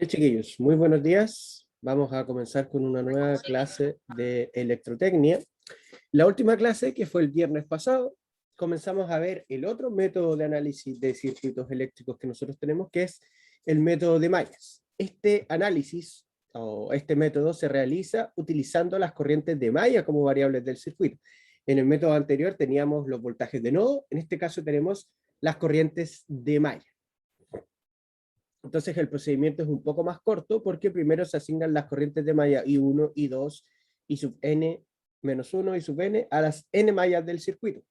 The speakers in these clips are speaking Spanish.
Chiquillos, muy buenos días. Vamos a comenzar con una nueva clase de electrotecnia. La última clase, que fue el viernes pasado, comenzamos a ver el otro método de análisis de circuitos eléctricos que nosotros tenemos, que es el método de mallas. Este análisis o este método se realiza utilizando las corrientes de malla como variables del circuito. En el método anterior teníamos los voltajes de nodo, en este caso tenemos las corrientes de malla. Entonces el procedimiento es un poco más corto porque primero se asignan las corrientes de malla I1, I2, I sub n menos 1 y sub n a las n mallas del circuito.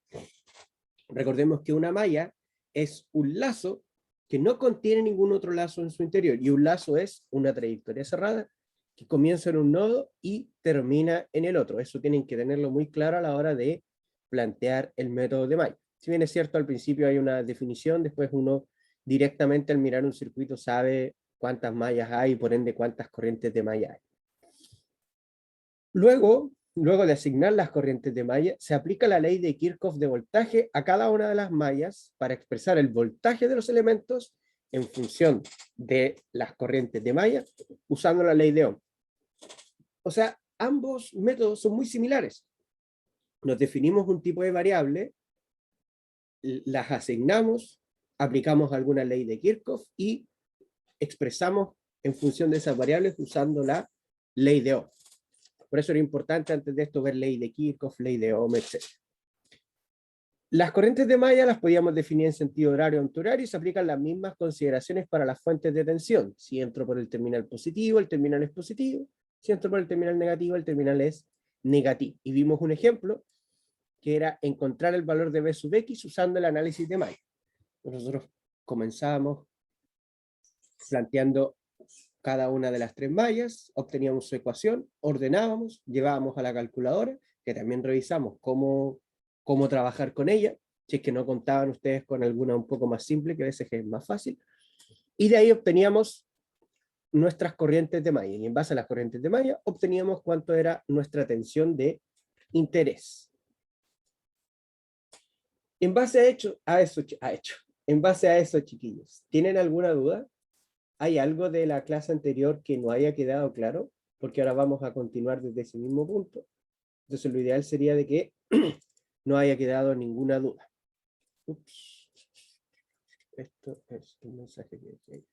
Recordemos que una malla es un lazo que no contiene ningún otro lazo en su interior, y un lazo es una trayectoria cerrada que comienza en un nodo y termina en el otro. Eso tienen que tenerlo muy claro a la hora de plantear el método de malla. Si bien es cierto, al principio hay una definición, después uno directamente al mirar un circuito sabe cuántas mallas hay y por ende cuántas corrientes de malla hay. Luego de asignar las corrientes de malla, se aplica la ley de Kirchhoff de voltaje a cada una de las mallas para expresar el voltaje de los elementos en función de las corrientes de malla, usando la ley de Ohm. O sea, ambos métodos son muy similares. Nos definimos un tipo de variable, las asignamos, aplicamos alguna ley de Kirchhoff y expresamos en función de esas variables usando la ley de Ohm. Por eso era importante antes de esto ver ley de Kirchhoff, ley de Ohm, etc. Las corrientes de malla las podíamos definir en sentido horario o antihorario y se aplican las mismas consideraciones para las fuentes de tensión. Si entro por el terminal positivo, el terminal es positivo. Si entro por el terminal negativo, el terminal es negativo. Y vimos un ejemplo que era encontrar el valor de B sub X usando el análisis de malla. Nosotros comenzamos planteando cada una de las tres mallas, obteníamos su ecuación, ordenábamos, llevábamos a la calculadora, que también revisamos cómo trabajar con ella, si es que no contaban ustedes con alguna un poco más simple, que a veces es más fácil, y de ahí obteníamos nuestras corrientes de malla, y en base a las corrientes de malla obteníamos cuánto era nuestra tensión de interés. En base en base a eso, chiquillos, ¿tienen alguna duda? ¿Hay algo de la clase anterior que no haya quedado claro? Porque ahora vamos a continuar desde ese mismo punto. Entonces lo ideal sería de que no haya quedado ninguna duda. Ups. Esto es un mensaje que...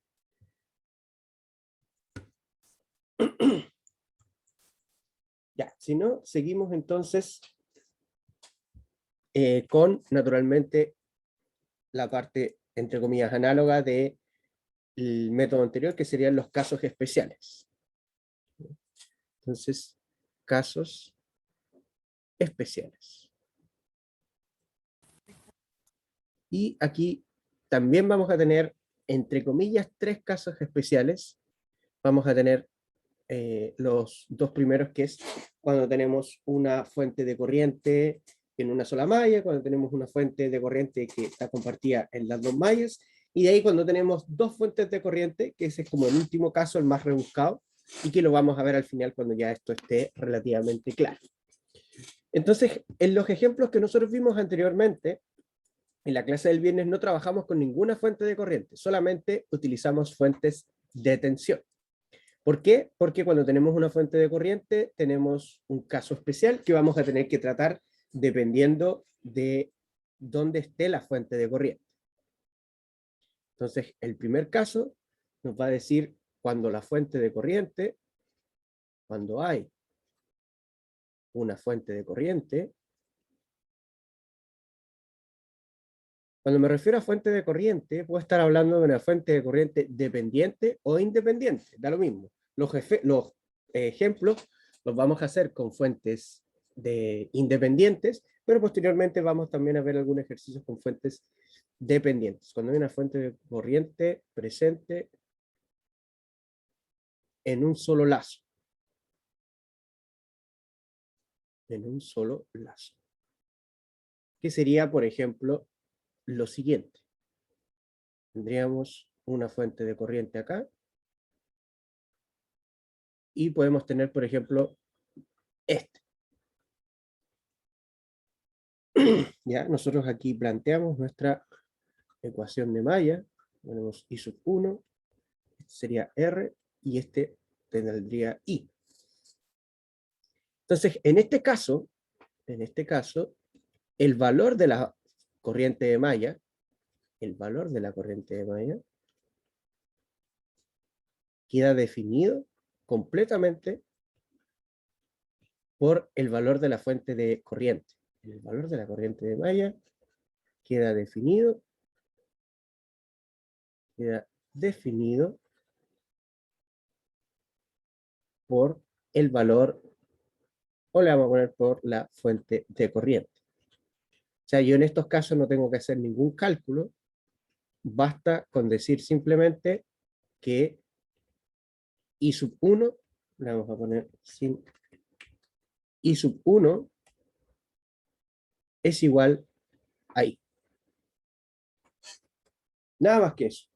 Ya, si no, seguimos entonces con, naturalmente, la parte, entre comillas, análoga del método anterior, que serían los casos especiales. Entonces, casos especiales. Y aquí también vamos a tener, entre comillas, tres casos especiales. Vamos a tener los dos primeros, que es cuando tenemos una fuente de corriente en una sola malla, cuando tenemos una fuente de corriente que está compartida en las dos mallas, y de ahí cuando tenemos dos fuentes de corriente, que ese es como el último caso, el más rebuscado, y que lo vamos a ver al final cuando ya esto esté relativamente claro. Entonces, en los ejemplos que nosotros vimos anteriormente, en la clase del viernes no trabajamos con ninguna fuente de corriente, solamente utilizamos fuentes de tensión. ¿Por qué? Porque cuando tenemos una fuente de corriente tenemos un caso especial que vamos a tener que tratar dependiendo de dónde esté la fuente de corriente. Entonces, el primer caso nos va a decir cuando la fuente de corriente, cuando hay una fuente de corriente. Cuando me refiero a fuente de corriente, puedo estar hablando de una fuente de corriente dependiente o independiente, da lo mismo. Los ejemplos los vamos a hacer con fuentes independientes, pero posteriormente vamos también a ver algunos ejercicios con fuentes dependientes. Cuando hay una fuente de corriente presente en un solo lazo. En un solo lazo. Que sería, por ejemplo, lo siguiente. Tendríamos una fuente de corriente acá. Y podemos tener, por ejemplo, este. Ya, nosotros aquí planteamos nuestra ecuación de malla. Tenemos I sub 1, este sería R, y este tendría I. Entonces, en este caso, el valor de la corriente de malla, queda definido completamente por el valor de la fuente de corriente. El valor de la corriente de malla queda definido por el valor, o le vamos a poner por la fuente de corriente. O sea, yo en estos casos no tengo que hacer ningún cálculo, basta con decir simplemente que I sub 1, le vamos a poner sin I sub 1 es igual a I. Nada más que eso.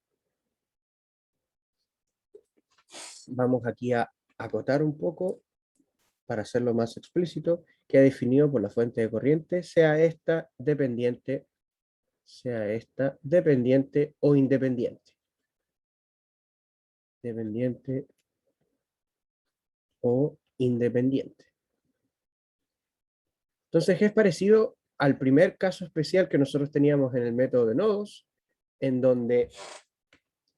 Vamos aquí a acotar un poco para hacerlo más explícito, que ha definido por la fuente de corriente, sea esta dependiente o independiente. Dependiente o independiente. Entonces es parecido al primer caso especial que nosotros teníamos en el método de nodos, en donde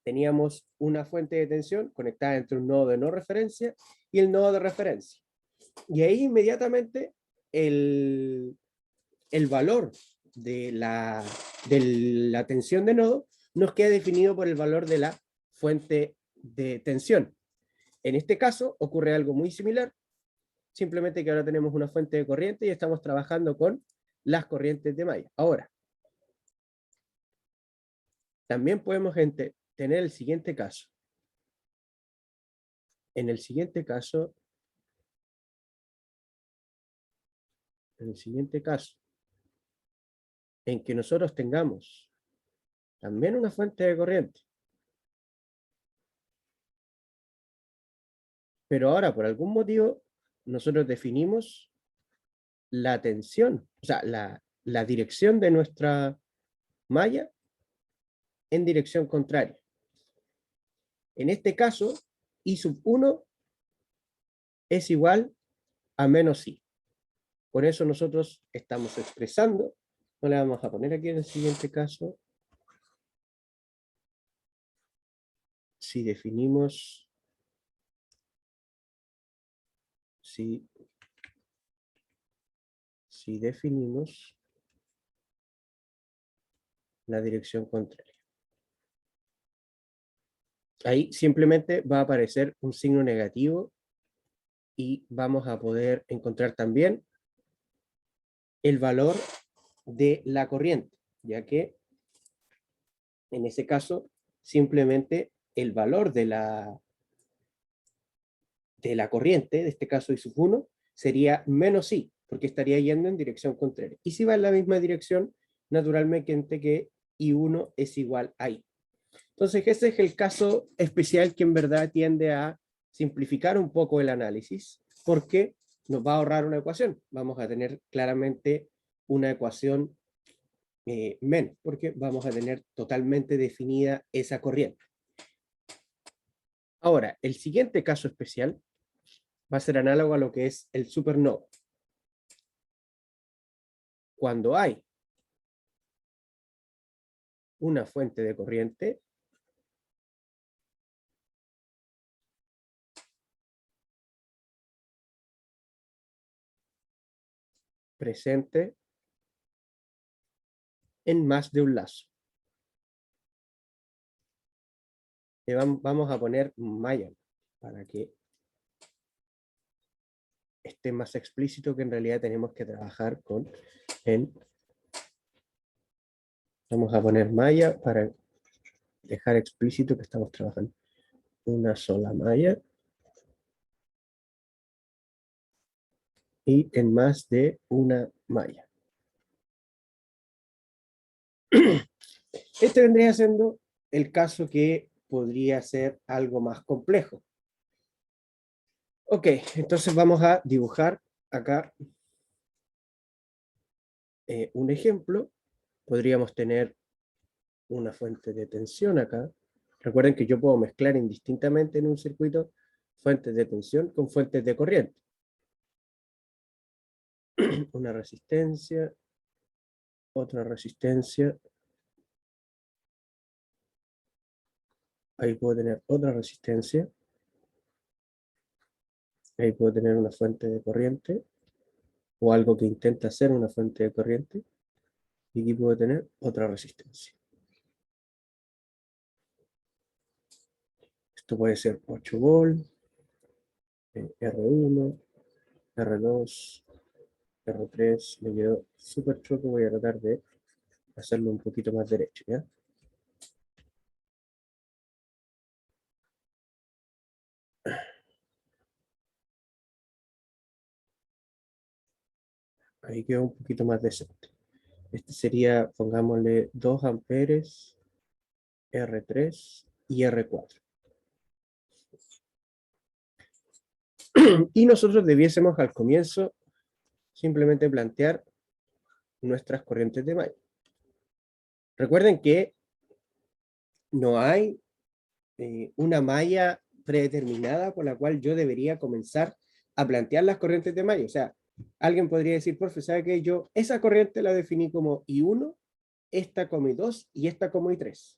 teníamos una fuente de tensión conectada entre un nodo de no referencia y el nodo de referencia. Y ahí inmediatamente el valor de la tensión de nodo nos queda definido por el valor de la fuente de tensión. En este caso ocurre algo muy similar, simplemente que ahora tenemos una fuente de corriente y estamos trabajando con las corrientes de malla. Ahora, también podemos tener el siguiente caso. En el siguiente caso, en que nosotros tengamos también una fuente de corriente, pero ahora por algún motivo nosotros definimos la tensión, o sea, la dirección de nuestra malla en dirección contraria. En este caso, I sub 1 es igual a menos I. Por eso nosotros estamos expresando, no le vamos a poner aquí en el siguiente caso, si definimos, si definimos la dirección contraria. Ahí simplemente va a aparecer un signo negativo y vamos a poder encontrar también el valor de la corriente, ya que en ese caso simplemente el valor de la corriente, de este caso I sub 1, sería menos I, porque estaría yendo en dirección contraria. Y si va en la misma dirección, naturalmente que I1 es igual a I. Entonces ese es el caso especial que en verdad tiende a simplificar un poco el análisis, porque nos va a ahorrar una ecuación. Vamos a tener claramente una ecuación menos, porque vamos a tener totalmente definida esa corriente. Ahora, el siguiente caso especial va a ser análogo a lo que es el supernodo. Cuando hay una fuente de corriente presente en más de un lazo. Vamos a poner malla para que esté más explícito que en realidad tenemos que trabajar con vamos a poner malla para dejar explícito que estamos trabajando una sola malla y en más de una malla. Este vendría siendo el caso que podría ser algo más complejo. Ok, entonces vamos a dibujar acá un ejemplo. Podríamos tener una fuente de tensión acá, Recuerden que yo puedo mezclar indistintamente en un circuito fuentes de tensión con fuentes de corriente. Una resistencia, otra resistencia. Ahí puedo tener otra resistencia. Ahí puedo tener una fuente de corriente o algo que intenta ser una fuente de corriente. Y aquí puedo tener otra resistencia. Esto puede ser 8 volts, R1, R2, R3. Me quedó súper choco. Voy a tratar de hacerlo un poquito más derecho, ¿ya? Ahí quedó un poquito más decente. Este sería, pongámosle 2 amperes, R3 y R4. Y nosotros debiésemos al comienzo simplemente plantear nuestras corrientes de malla. Recuerden que no hay una malla predeterminada por la cual yo debería comenzar a plantear las corrientes de malla. O sea, alguien podría decir, profe, ¿sabe qué? Yo esa corriente la definí como I1, esta como I2 y esta como I3.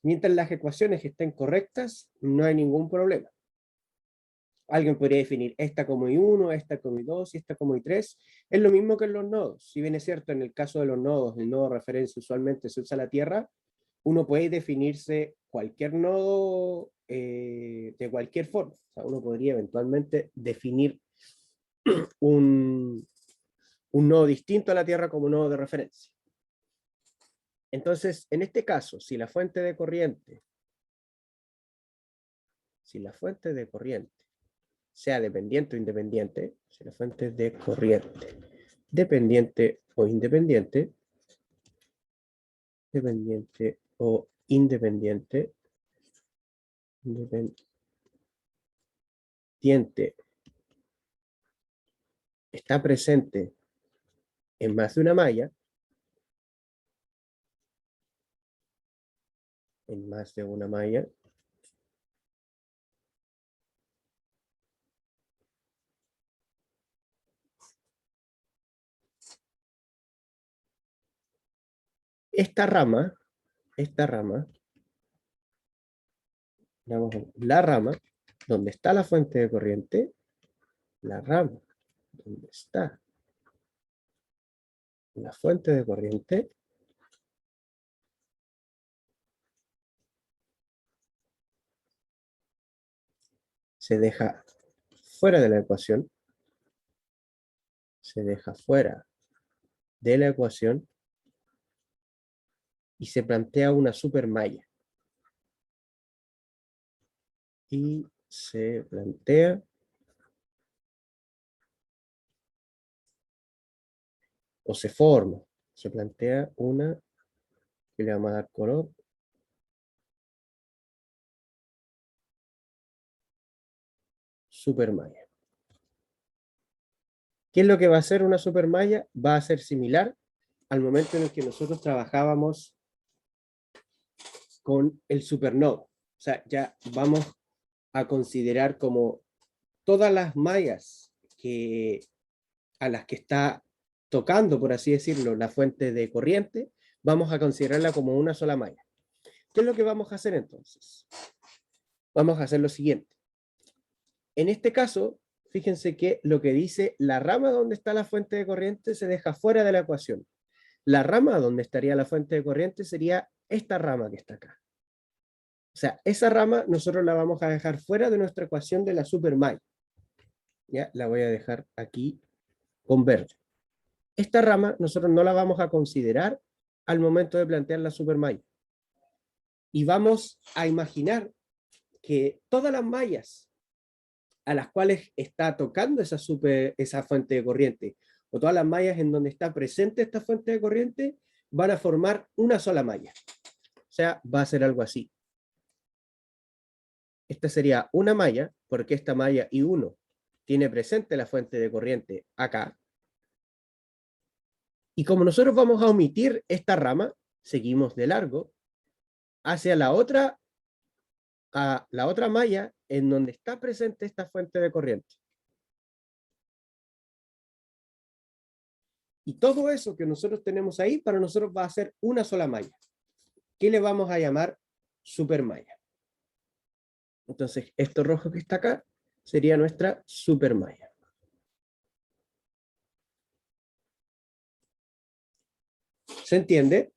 Mientras las ecuaciones estén correctas, no hay ningún problema. Alguien podría definir esta como I1, esta como I2 y esta como I3. Es lo mismo que en los nodos. Si bien es cierto, en el caso de los nodos, el nodo de referencia usualmente se usa la Tierra, uno puede definirse cualquier nodo de cualquier forma. O sea, uno podría eventualmente definir un nodo distinto a la Tierra como nodo de referencia. Entonces, en este caso, si la fuente de corriente sea dependiente o independiente, si la fuente de corriente dependiente o independiente, dependiente o independiente, independiente, está presente en más de una malla, en más de una malla, esta rama, la rama, donde está la fuente de corriente, la rama, donde está la fuente de corriente, se deja fuera de la ecuación, se deja fuera de la ecuación y se plantea una supermalla. Y se plantea o se forma, se plantea una que le vamos a dar color, supermalla. ¿Qué es lo que va a hacer una supermalla? Va a ser similar al momento en el que nosotros trabajábamos con el supernodo. O sea, ya vamos a considerar como todas las mallas a las que está tocando, por así decirlo, la fuente de corriente, vamos a considerarla como una sola malla. ¿Qué es lo que vamos a hacer entonces? Vamos a hacer lo siguiente. En este caso, fíjense que lo que dice la rama donde está la fuente de corriente se deja fuera de la ecuación. La rama donde estaría la fuente de corriente sería esta rama que está acá. O sea, esa rama nosotros la vamos a dejar fuera de nuestra ecuación de la supermalla. Ya, la voy a dejar aquí con verde. Esta rama nosotros no la vamos a considerar al momento de plantear la supermalla. Y vamos a imaginar que todas las mallas a las cuales está tocando esa fuente de corriente, o todas las mallas en donde está presente esta fuente de corriente, van a formar una sola malla. O sea, va a ser algo así. Esta sería una malla, porque esta malla I1 tiene presente la fuente de corriente acá. Y como nosotros vamos a omitir esta rama, seguimos de largo hacia la otra a la otra malla en donde está presente esta fuente de corriente. Y todo eso que nosotros tenemos ahí, para nosotros va a ser una sola malla, que le vamos a llamar supermalla. Entonces, esto rojo que está acá sería nuestra supermalla. ¿Se entiende?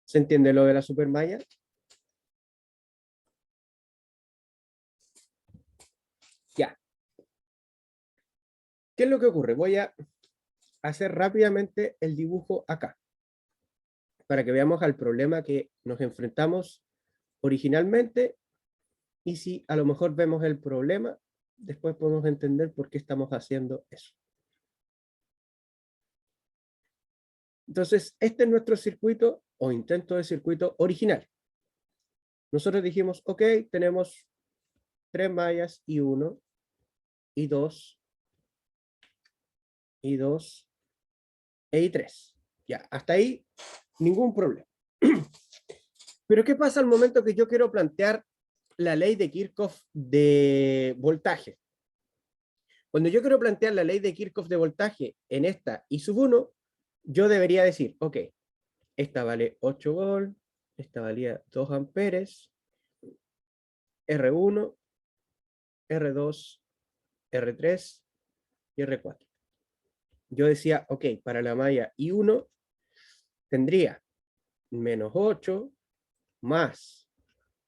¿Se entiende lo de la supermalla? Ya. ¿Qué es lo que ocurre? Voy a hacer rápidamente el dibujo acá, para que veamos al problema que nos enfrentamos originalmente, y si a lo mejor vemos el problema, después podemos entender por qué estamos haciendo eso. Entonces, este es nuestro circuito o intento de circuito original. Nosotros dijimos, ok, tenemos 3 mallas y 1, y 2, y 2, y 3. Ya, hasta ahí ningún problema. Pero ¿qué pasa al momento que yo quiero plantear la ley de Kirchhoff de voltaje? Cuando yo quiero plantear la ley de Kirchhoff de voltaje en esta I sub 1, yo debería decir, ok, esta vale 8 volt, esta valía 2 amperes, R1, R2, R3 y R4. Yo decía, ok, para la malla I1 tendría menos 8 más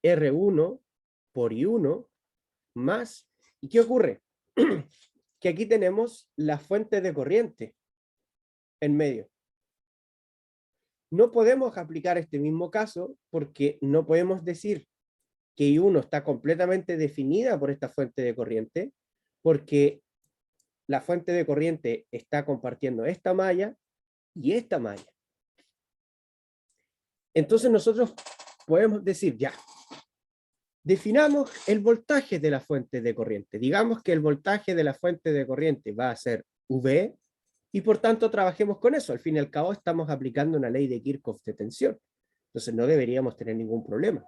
R1 por I1 más, ¿y qué ocurre? Que aquí tenemos la fuente de corriente en medio. No podemos aplicar este mismo caso porque no podemos decir que I1 está completamente definida por esta fuente de corriente, porque la fuente de corriente está compartiendo esta malla y esta malla. Entonces nosotros podemos decir, ya, definamos el voltaje de la fuente de corriente. Digamos que el voltaje de la fuente de corriente va a ser V, y por tanto trabajemos con eso. Al fin y al cabo estamos aplicando una ley de Kirchhoff de tensión. Entonces no deberíamos tener ningún problema.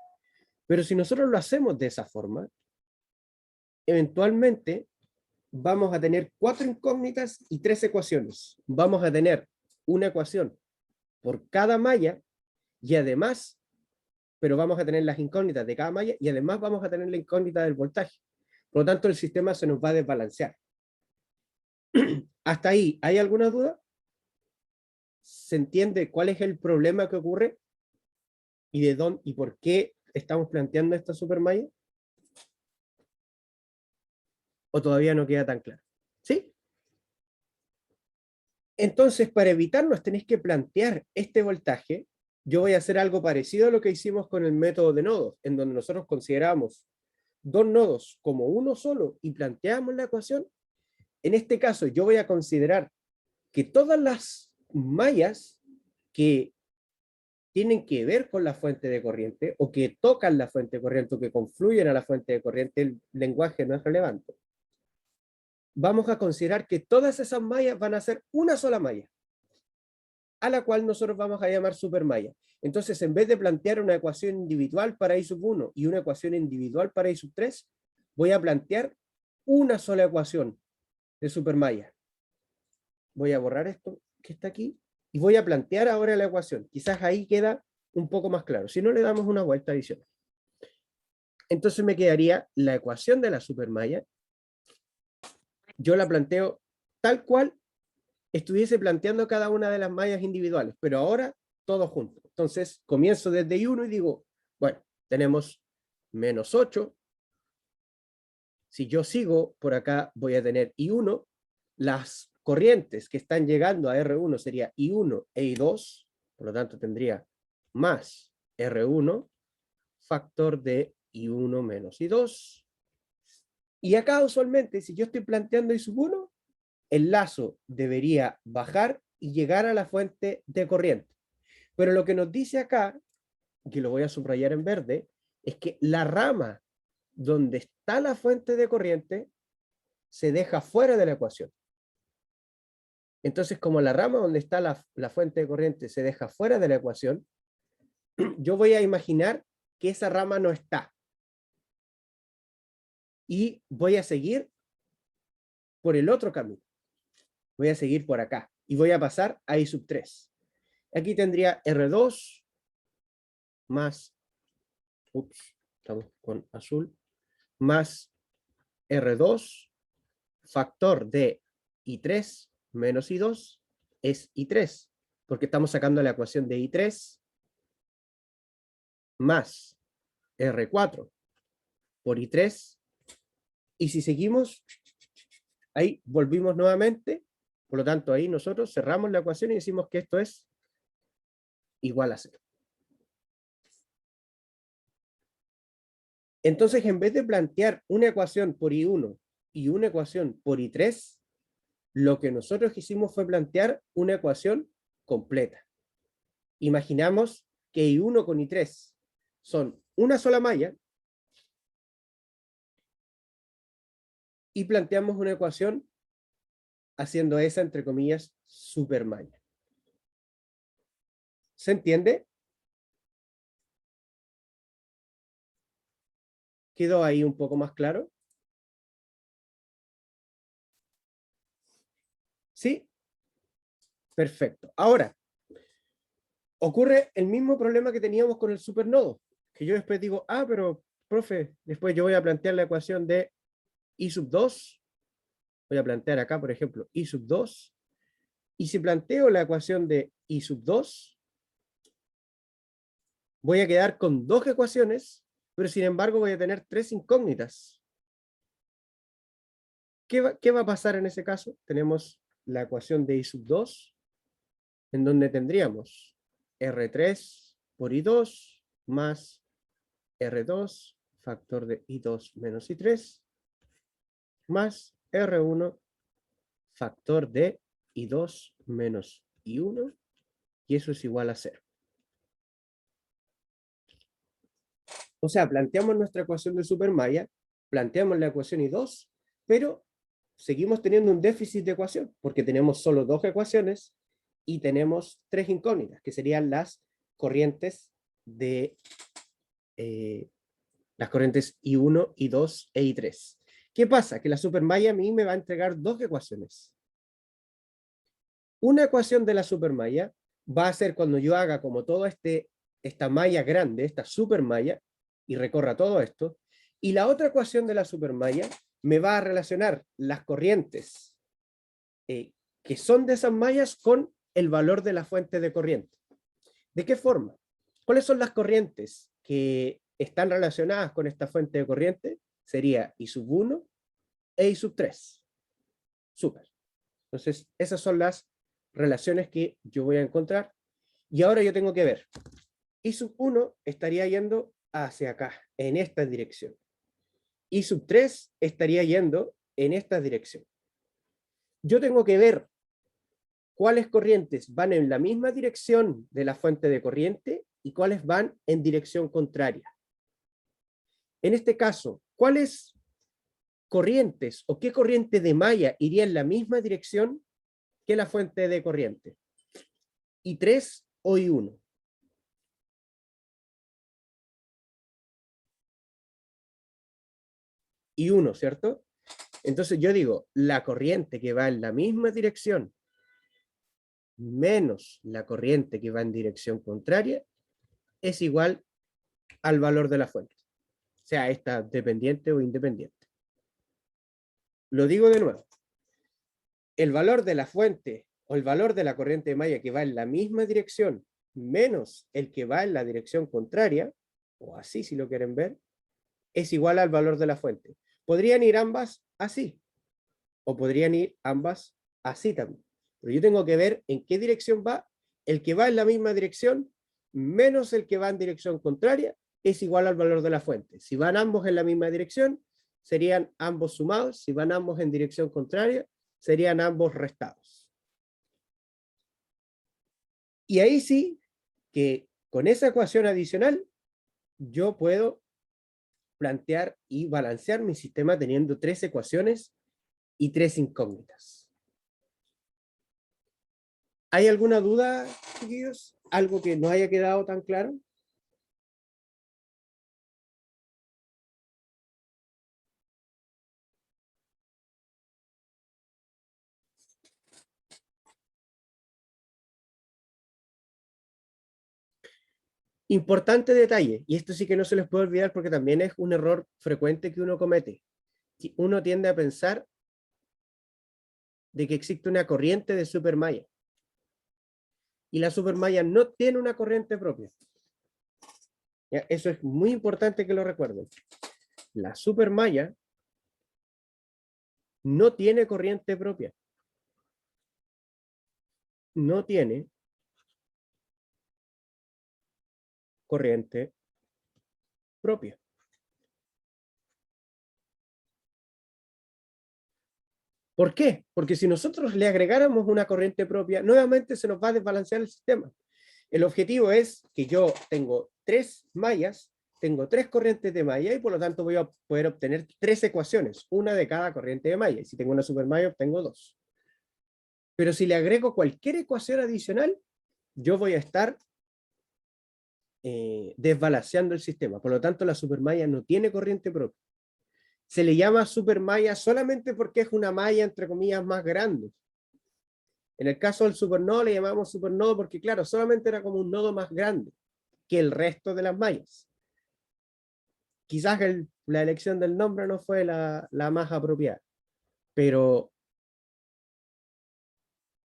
Pero si nosotros lo hacemos de esa forma, eventualmente vamos a tener 4 incógnitas y 3 ecuaciones. Vamos a tener una ecuación por cada malla, y además, pero vamos a tener las incógnitas de cada malla, y además vamos a tener la incógnita del voltaje. Por lo tanto, el sistema se nos va a desbalancear. ¿Hasta ahí hay alguna duda? ¿Se entiende cuál es el problema que ocurre? ¿Y de dónde y por qué estamos planteando esta supermalla? ¿O todavía no queda tan claro? ¿Sí? Entonces, para evitarnos tenéis que plantear este voltaje. Yo voy a hacer algo parecido a lo que hicimos con el método de nodos, en donde nosotros consideramos 2 nodos como uno solo y planteamos la ecuación. En este caso, yo voy a considerar que todas las mallas que tienen que ver con la fuente de corriente, o que tocan la fuente de corriente, o que confluyen a la fuente de corriente, el lenguaje no es relevante. Vamos a considerar que todas esas mallas van a ser una sola malla, a la cual nosotros vamos a llamar supermalla. Entonces, en vez de plantear una ecuación individual para I sub 1 y una ecuación individual para I sub 3, voy a plantear una sola ecuación de supermalla. Voy a borrar esto que está aquí y voy a plantear ahora la ecuación. Quizás ahí queda un poco más claro. Si no, le damos una vuelta adicional. Entonces me quedaría la ecuación de la supermalla. Yo la planteo tal cual estuviese planteando cada una de las mallas individuales, pero ahora todo junto. Entonces comienzo desde I1 y digo, bueno, tenemos menos 8. Si yo sigo por acá, voy a tener I1. Las corrientes que están llegando a R1 sería I1 e I2, por lo tanto tendría más R1, factor de I1 menos I2. Y acá usualmente, si yo estoy planteando I sub 1, el lazo debería bajar y llegar a la fuente de corriente. Pero lo que nos dice acá, que lo voy a subrayar en verde, es que la rama donde está la fuente de corriente se deja fuera de la ecuación. Entonces, como la rama donde está la fuente de corriente se deja fuera de la ecuación, yo voy a imaginar que esa rama no está. Y voy a seguir por el otro camino. Voy a seguir por acá. Y voy a pasar a I sub 3. Aquí tendría R2 más, estamos con azul, más R2, factor de I3 menos I2 es I3, porque estamos sacando la ecuación de I3 más R4 por I3, y si seguimos, ahí volvimos nuevamente, por lo tanto ahí nosotros cerramos la ecuación y decimos que esto es igual a 0. Entonces, en vez de plantear una ecuación por I1 y una ecuación por I3, lo que nosotros hicimos fue plantear una ecuación completa. Imaginamos que I1 con I3 son una sola malla y planteamos una ecuación haciendo esa, entre comillas, supermalla. ¿Se entiende? ¿Quedó ahí un poco más claro? ¿Sí? Perfecto. Ahora, ocurre el mismo problema que teníamos con el supernodo, que yo después digo, pero, profe, después yo voy a plantear la ecuación de I sub 2, voy a plantear acá, por ejemplo, I sub 2, y si planteo la ecuación de I sub 2, voy a quedar con dos ecuaciones, pero sin embargo voy a tener tres incógnitas. ¿Qué va a pasar en ese caso? Tenemos la ecuación de I sub 2, en donde tendríamos R3 por I2 más R2, factor de I2 menos I3, más R1, factor de I2 menos I1, y eso es igual a 0. O sea, planteamos nuestra ecuación de supermalla, planteamos la ecuación I2, pero seguimos teniendo un déficit de ecuación, porque tenemos solo dos ecuaciones y tenemos tres incógnitas, que serían las corrientes de las corrientes I1, I2 e I3. ¿Qué pasa? Que la supermalla a mí me va a entregar dos ecuaciones. Una ecuación de la supermalla va a ser cuando yo haga como toda esta malla grande, esta supermalla, y recorra todo esto, y la otra ecuación de la supermalla me va a relacionar las corrientes que son de esas mallas con el valor de la fuente de corriente. ¿De qué forma? ¿Cuáles son las corrientes que están relacionadas con esta fuente de corriente? Sería I sub 1 e I sub 3. Súper. Entonces, esas son las relaciones que yo voy a encontrar. Y ahora yo tengo que ver. I sub 1 estaría yendo hacia acá, en esta dirección. I sub 3 estaría yendo en esta dirección. Yo tengo que ver cuáles corrientes van en la misma dirección de la fuente de corriente y cuáles van en dirección contraria. En este caso, ¿cuáles corrientes o qué corriente de malla iría en la misma dirección que la fuente de corriente? I3 o I1. I1, ¿cierto? Entonces yo digo, la corriente que va en la misma dirección menos la corriente que va en dirección contraria es igual al valor de la fuente, sea esta dependiente o independiente. Lo digo de nuevo. El valor de la fuente o el valor de la corriente de malla que va en la misma dirección menos el que va en la dirección contraria, o así si lo quieren ver, es igual al valor de la fuente. Podrían ir ambas así, o podrían ir ambas así también. Pero yo tengo que ver en qué dirección va. El que va en la misma dirección menos el que va en dirección contraria es igual al valor de la fuente. Si van ambos en la misma dirección, serían ambos sumados. Si van ambos en dirección contraria, serían ambos restados. Y ahí sí que con esa ecuación adicional yo puedo plantear y balancear mi sistema teniendo tres ecuaciones y tres incógnitas. ¿Hay alguna duda, chiquillos? ¿Algo que no haya quedado tan claro? Importante detalle, y esto sí que no se les puede olvidar porque también es un error frecuente que uno comete. Uno tiende a pensar de que existe una corriente de supermalla. Y la supermalla no tiene una corriente propia. ¿Ya? Eso es muy importante que lo recuerden. La supermalla no tiene corriente propia. No tiene corriente propia. ¿Por qué? Porque si nosotros le agregáramos una corriente propia, nuevamente se nos va a desbalancear el sistema. El objetivo es que yo tengo 3 mallas, tengo 3 corrientes de malla y por lo tanto voy a poder obtener 3 ecuaciones, una de cada corriente de malla. Y si tengo una supermalla, obtengo 2. Pero si le agrego cualquier ecuación adicional, yo voy a estar desbalanceando el sistema. Por lo tanto, la supermalla no tiene corriente propia. Se le llama supermalla solamente porque es una malla, entre comillas, más grande. En el caso del supernodo le llamamos supernodo porque, claro, solamente era como un nodo más grande que el resto de las mallas. Quizás la elección del nombre no fue la más apropiada, pero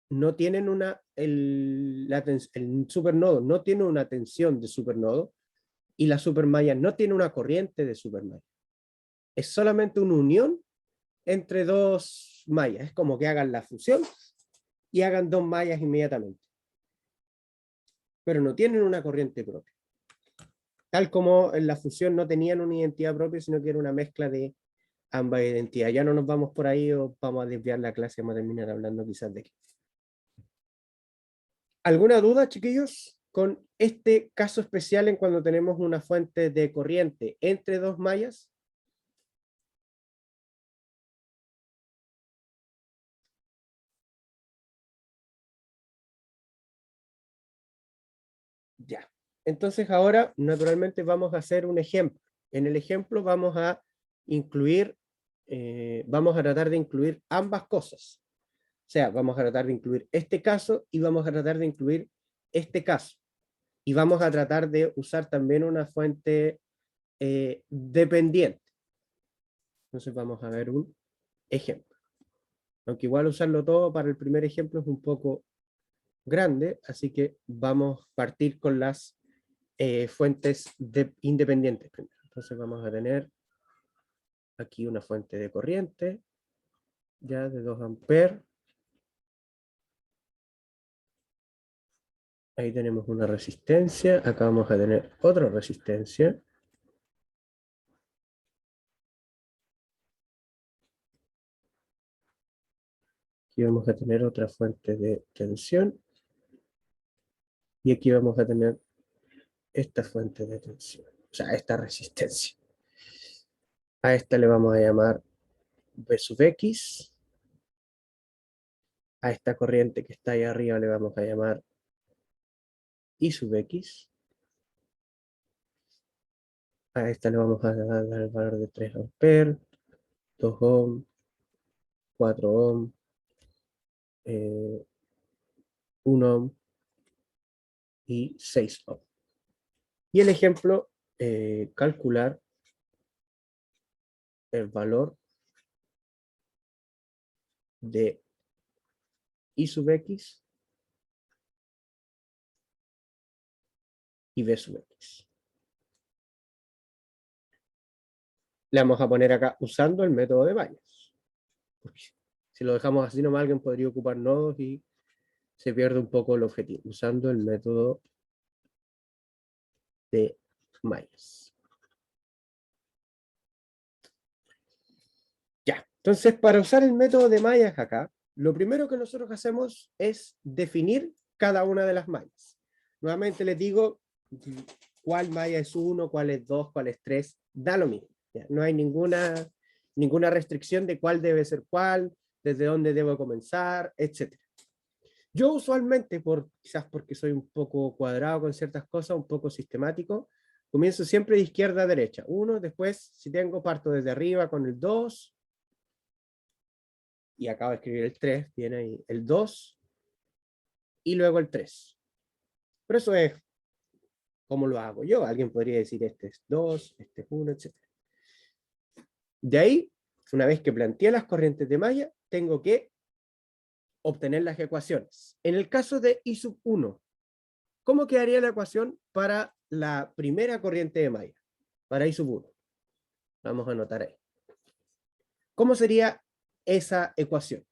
no tienen el supernodo no tiene una tensión de supernodo y la supermalla no tiene una corriente de supermalla. Es solamente una unión entre 2 mallas. Es como que hagan la fusión y hagan 2 mallas inmediatamente. Pero no tienen una corriente propia. Tal como en la fusión no tenían una identidad propia, sino que era una mezcla de ambas identidades. Ya no nos vamos por ahí o vamos a desviar la clase, vamos a terminar hablando quizás de qué. ¿Alguna duda, chiquillos, con este caso especial en cuando tenemos una fuente de corriente entre 2 mallas? Ya. Entonces ahora, naturalmente, vamos a hacer un ejemplo. En el ejemplo vamos a incluir, vamos a tratar de incluir ambas cosas. O sea, vamos a tratar de incluir este caso y vamos a tratar de incluir este caso. Y vamos a tratar de usar también una fuente dependiente. Entonces vamos a ver un ejemplo. Aunque igual usarlo todo para el primer ejemplo es un poco grande, así que vamos a partir con las fuentes independientes primero. Entonces vamos a tener aquí una fuente de corriente, ya de 2 amperes. Ahí tenemos una resistencia, acá vamos a tener otra resistencia. Aquí vamos a tener otra fuente de tensión. Y aquí vamos a tener esta fuente de tensión, o sea, esta resistencia. A esta le vamos a llamar V sub X. A esta corriente que está ahí arriba le vamos a llamar I sub X. A esta le vamos a dar el valor de 3 amperes, 2 ohm, 4 ohm, 1 ohm y 6 ohm. Y el ejemplo, calcular el valor de I sub X y V sub X. Le vamos a poner acá usando el método de Bayes. Porque si lo dejamos así nomás, alguien podría ocupar nodos y se pierde un poco el objetivo, usando el método de Bayes. Ya, entonces para usar el método de mallas acá, lo primero que nosotros hacemos es definir cada una de las mallas. Nuevamente les digo cuál malla es 1, cuál es 2, cuál es 3, da lo mismo. ¿Ya? No hay ninguna restricción de cuál debe ser cuál, desde dónde debo comenzar, etc. Yo usualmente, quizás porque soy un poco cuadrado con ciertas cosas, un poco sistemático, comienzo siempre de izquierda a derecha. 1, después, si tengo, parto desde arriba con el 2, y acabo de escribir el 3, viene ahí el 2, y luego el 3. Pero eso es como lo hago yo. Alguien podría decir, este es 2, este es 1, etc. De ahí, una vez que planteé las corrientes de malla, tengo que obtener las ecuaciones. En el caso de I sub 1, ¿cómo quedaría la ecuación para la primera corriente de malla? Para I sub 1. Vamos a anotar ahí. ¿Cómo sería esa ecuación?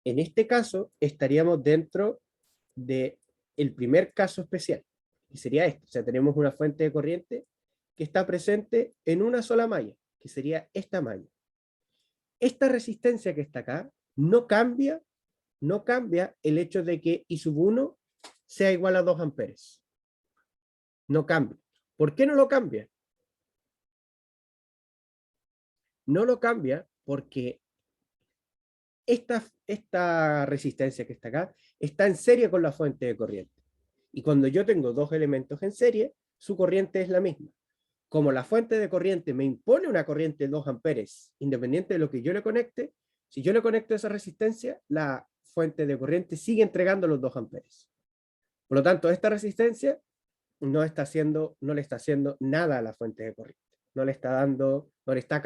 En este caso, estaríamos dentro del primer caso especial, que sería este. O sea, tenemos una fuente de corriente que está presente en una sola malla, que sería esta malla. Esta resistencia que está acá no cambia el hecho de que I sub 1 sea igual a 2 amperes. No cambia. ¿Por qué no lo cambia? No lo cambia porque esta resistencia que está acá está en serie con la fuente de corriente. Y cuando yo tengo dos elementos en serie, su corriente es la misma. Como la fuente de corriente me impone una corriente de 2 amperes, independiente de lo que yo le conecte, si yo le conecto esa resistencia, la fuente de corriente sigue entregando los 2 amperes. Por lo tanto, esta resistencia no le está haciendo nada a la fuente de corriente. No le está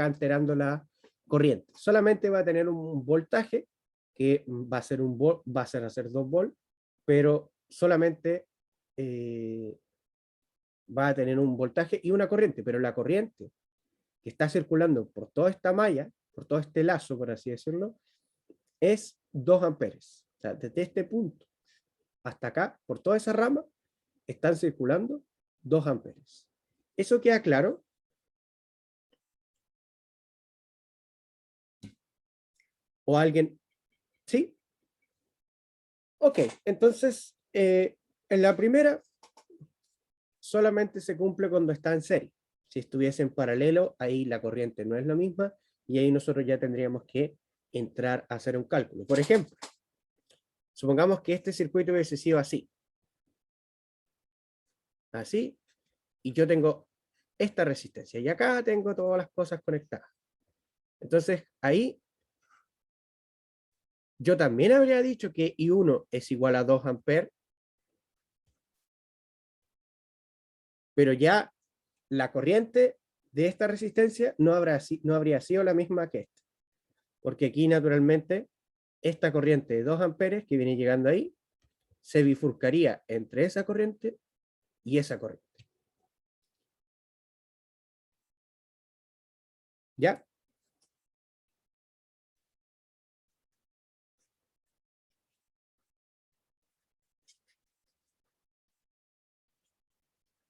alterando la corriente. Solamente va a tener un voltaje que va a hacer 2 volts, pero solamente va a tener un voltaje y una corriente, pero la corriente que está circulando por toda esta malla, por todo este lazo, por así decirlo, es 2 amperes. O sea, desde este punto hasta acá, por toda esa rama, están circulando 2 amperes. ¿Eso queda claro? ¿O alguien? ¿Sí? Ok, entonces, en la primera, solamente se cumple cuando está en serie. Si estuviese en paralelo, ahí la corriente no es la misma, y ahí nosotros ya tendríamos que entrar a hacer un cálculo. Por ejemplo, supongamos que este circuito hubiese sido así. Así, y yo tengo esta resistencia, y acá tengo todas las cosas conectadas. Entonces, ahí yo también habría dicho que I1 es igual a 2 amperes, pero ya la corriente de esta resistencia no habría sido la misma que esta, porque aquí naturalmente esta corriente de 2 amperes que viene llegando ahí se bifurcaría entre esa corriente y esa corriente. ¿Ya?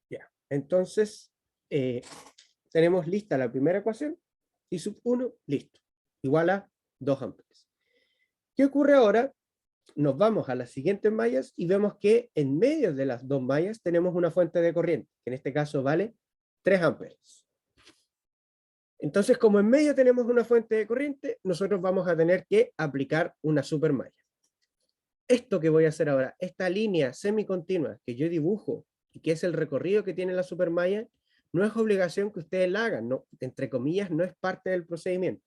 Ya. Entonces, tenemos lista la primera ecuación y sub 1, listo, igual a 2 amperes. ¿Qué ocurre ahora? Nos vamos a las siguientes mallas y vemos que en medio de las dos mallas tenemos una fuente de corriente, que en este caso vale 3 amperes. Entonces, como en medio tenemos una fuente de corriente, nosotros vamos a tener que aplicar una supermalla. Esto que voy a hacer ahora, esta línea semicontinua que yo dibujo y que es el recorrido que tiene la supermalla, no es obligación que ustedes la hagan, no, entre comillas, no es parte del procedimiento.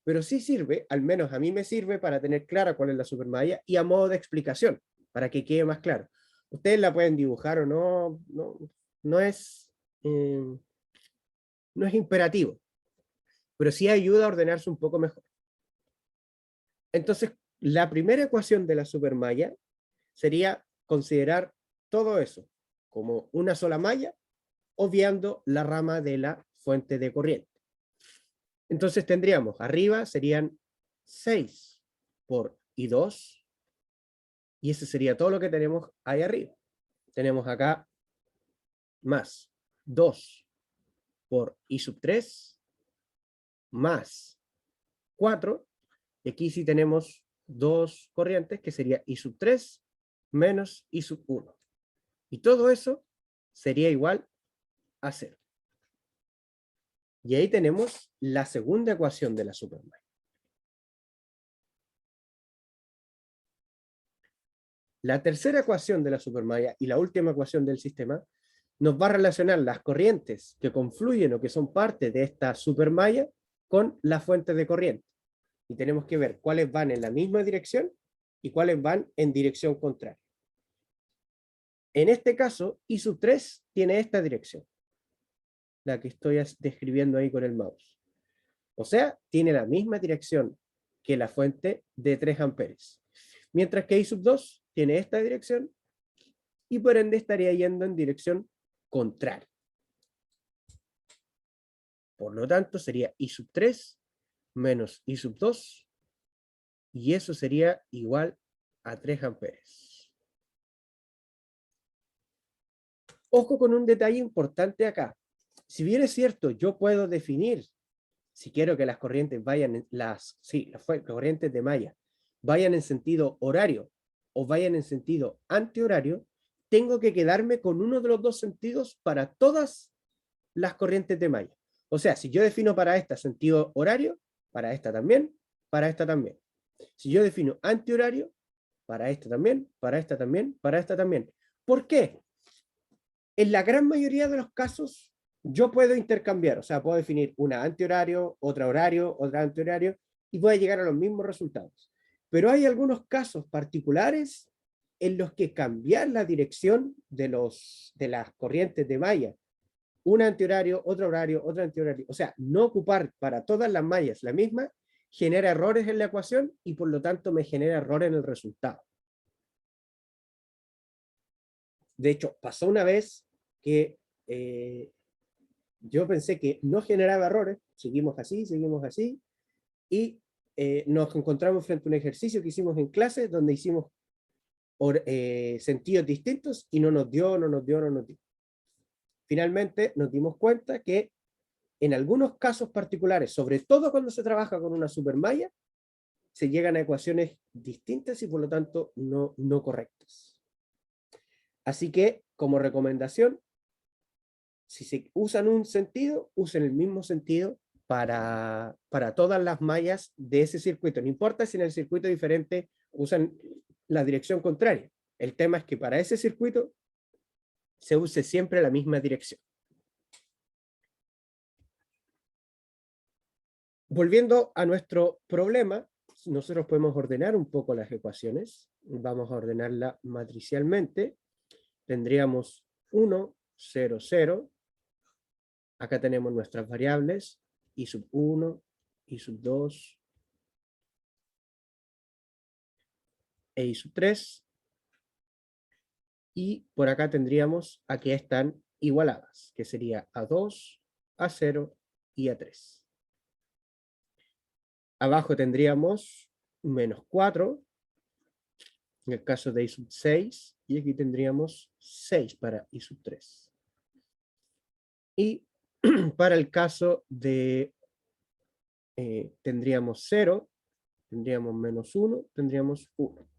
Pero sí sirve, al menos a mí me sirve para tener clara cuál es la supermalla y a modo de explicación, para que quede más claro. Ustedes la pueden dibujar o no, no eh, no es imperativo, pero sí ayuda a ordenarse un poco mejor. Entonces, la primera ecuación de la supermalla sería considerar todo eso como una sola malla, obviando la rama de la fuente de corriente. Entonces tendríamos, arriba serían 6 por I2, y ese sería todo lo que tenemos ahí arriba. Tenemos acá más 2 por I sub 3, más 4, y aquí sí tenemos dos corrientes, que sería I sub 3 menos I sub 1. Y todo eso sería igual a 0. Y ahí tenemos la segunda ecuación de la supermalla. La tercera ecuación de la supermalla y la última ecuación del sistema nos va a relacionar las corrientes que confluyen o que son parte de esta supermalla con la fuente de corriente. Y tenemos que ver cuáles van en la misma dirección y cuáles van en dirección contraria. En este caso, I sub 3 tiene esta dirección, la que estoy describiendo ahí con el mouse. O sea, tiene la misma dirección que la fuente de 3 amperes. Mientras que I sub 2 tiene esta dirección y por ende estaría yendo en dirección contraria. Por lo tanto, sería I sub 3 menos I sub 2 y eso sería igual a 3 amperes. Ojo con un detalle importante acá. Si bien es cierto, yo puedo definir, si quiero que las corrientes vayan, las corrientes de malla vayan en sentido horario o vayan en sentido antihorario, tengo que quedarme con uno de los dos sentidos para todas las corrientes de malla. O sea, si yo defino para esta sentido horario, para esta también, para esta también. Si yo defino antihorario, para esta también, para esta también, para esta también. ¿Por qué? En la gran mayoría de los casos, yo puedo intercambiar, o sea, puedo definir una antihorario, otra antihorario, y voy a llegar a los mismos resultados. Pero hay algunos casos particulares en los que cambiar la dirección de las corrientes de malla, un antihorario, otro antihorario, o sea, no ocupar para todas las mallas la misma, genera errores en la ecuación y por lo tanto me genera errores en el resultado. De hecho, pasó una vez que yo pensé que no generaba errores, seguimos así, y nos encontramos frente a un ejercicio que hicimos en clase donde hicimos sentidos distintos y no nos dio. Finalmente nos dimos cuenta que en algunos casos particulares, sobre todo cuando se trabaja con una supermalla, se llegan a ecuaciones distintas y por lo tanto no correctas. Así que, como recomendación, si se usan un sentido, usen el mismo sentido para todas las mallas de ese circuito. No importa si en el circuito diferente usan la dirección contraria. El tema es que para ese circuito se use siempre la misma dirección. Volviendo a nuestro problema, nosotros podemos ordenar un poco las ecuaciones. Vamos a ordenarla matricialmente. Tendríamos 1, 0, 0. Acá tenemos nuestras variables, I sub 1, I sub 2, e I sub 3. Y por acá tendríamos a que están igualadas, que sería A2, A0 y A3. Abajo tendríamos menos 4, en el caso de I sub 6, y aquí tendríamos 6 para I sub 3. Y para el caso de tendríamos 0, tendríamos menos 1, tendríamos 1.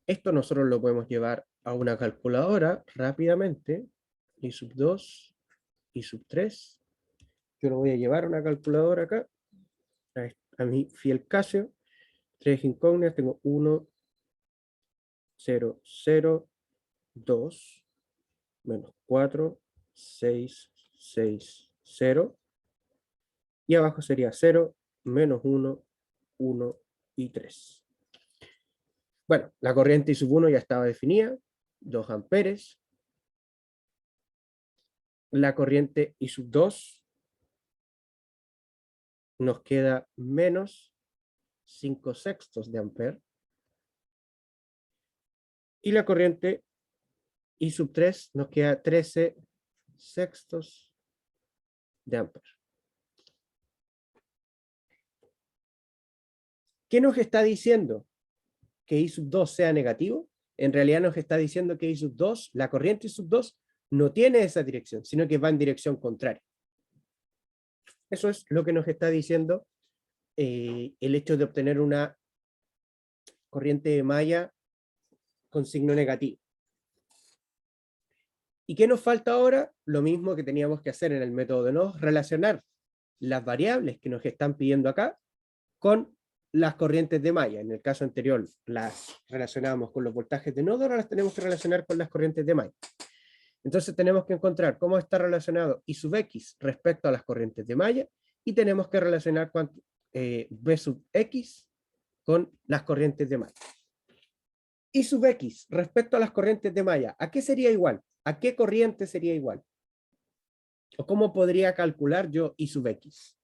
Esto nosotros lo podemos llevar a una calculadora rápidamente. I sub 2, I sub 3. Yo lo voy a llevar a una calculadora acá. A mi fiel Casio. 3 incógnitas, tengo 1, 0, 0, 2, menos 4, 6, 6, 0. Y abajo sería 0, menos 1, 1 y 3. Bueno, la corriente I sub 1 ya estaba definida, 2 amperes. La corriente I sub 2 nos queda menos 5 sextos de ampere. Y la corriente I sub 3 nos queda 13 sextos de ampere. ¿Qué nos está diciendo que I sub 2 sea negativo? En realidad nos está diciendo que I sub 2, la corriente I sub 2, no tiene esa dirección, sino que va en dirección contraria. Eso es lo que nos está diciendo el hecho de obtener una corriente de malla con signo negativo. ¿Y qué nos falta ahora? Lo mismo que teníamos que hacer en el método de nodos, relacionar las variables que nos están pidiendo acá con las corrientes de malla. En el caso anterior las relacionábamos con los voltajes de nodo, ahora las tenemos que relacionar con las corrientes de malla. Entonces tenemos que encontrar cómo está relacionado I sub X respecto a las corrientes de malla y tenemos que relacionar B sub X con las corrientes de malla. I sub X respecto a las corrientes de malla, ¿a qué sería igual? ¿A qué corriente sería igual? ¿O cómo podría calcular yo I sub X?